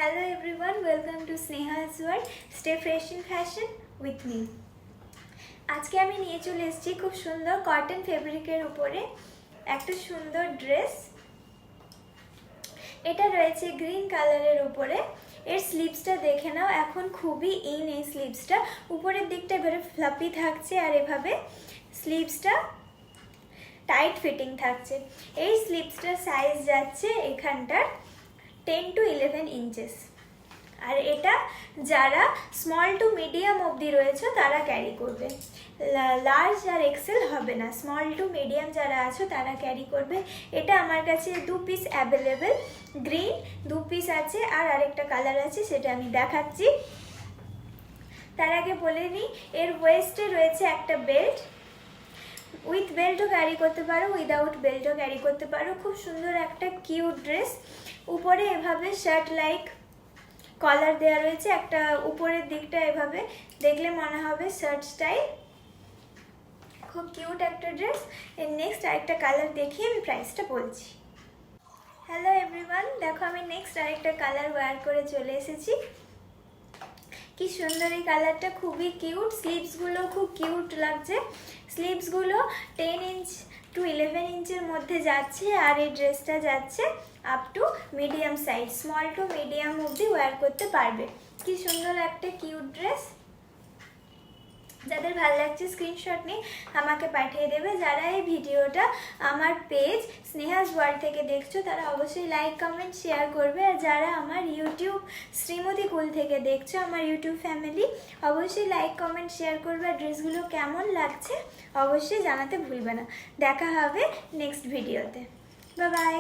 Hello everyone, welcome to Sneha's World. Stay fresh in fashion with me. আজকে আমি নিয়ে চলে এসেছি খুব সুন্দর কটন ফেব্রিকের উপরে একটা সুন্দর ড্রেস। এটা রয়েছে গ্রিন কালারের উপরে। এর স্লিভসটা দেখে নাও, এখন খুবই ইন এই স্লিভসটা। উপরের দিকটা এবারে ফ্লাপি থাকছে আর এভাবে স্লিভসটা টাইট ফিটিং থাকছে। এই স্লিভসটার সাইজ যাচ্ছে এখানটার 10 to 11 ইঞ্চেস। আর এটা যারা স্মল টু মিডিয়াম অবধি রয়েছে তারা ক্যারি করবে, লার্জ আর এক্সেল হবে না। স্মল টু মিডিয়াম যারা আছো তারা ক্যারি করবে। এটা আমার কাছে 2 পিস অ্যাভেলেবেল, গ্রিন 2 পিস আছে আর আরেকটা কালার আছে, সেটা আমি দেখাচ্ছি। তার আগে বলে নিই, এর ওয়েস্টে রয়েছে একটা বেল্ট। উইথ বেল্টও ক্যারি করতে পারো, উইদাউট বেল্টও ক্যারি করতে পারো। খুব সুন্দর একটা কিউট ড্রেস। উপরে এভাবে শার্ট লাইক কলার দেওয়া রয়েছে, একটা উপরের দিকটা এভাবে দেখলে মনে হবে শার্ট স্টাইল। খুব কিউট একটা ড্রেস। এর নেক্সট আরেকটা কালার দেখিয়ে আমি প্রাইসটা বলছি। হ্যালো এভরিওয়ান, দেখো আমি নেক্সট আরেকটা কালার ওয়্যার করে চলে এসেছি। কি সুন্দর এই কালারটা, খুবই কিউট। স্লিভসগুলো খুব কিউট লাগছে। স্লিভসগুলো 10 ইঞ্চ টু 11 ইঞ্চের মধ্যে যাচ্ছে আর এই ড্রেসটা যাচ্ছে up to medium size, small to medium অবধি ওয়্যার করতে পারবে। কি সুন্দর একটা কিউট ড্রেস। যাদের ভালো লাগছে স্ক্রিনশট নিয়ে আমাকে পাঠিয়ে দেবে। যারা এই ভিডিওটা আমার পেজ স্নেহাস ওয়ার্ল্ড থেকে দেখছো তারা অবশ্যই লাইক কমেন্ট শেয়ার করবে। আর যারা আমার ইউটিউব শ্রীমতী কুল থেকে দেখছো, আমার ইউটিউব ফ্যামিলি, অবশ্যই লাইক কমেন্ট শেয়ার করবে। আর ড্রেসগুলো কেমন লাগছে অবশ্যই জানাতে ভুলবে না। দেখা হবে নেক্সট ভিডিওতে। Bye bye.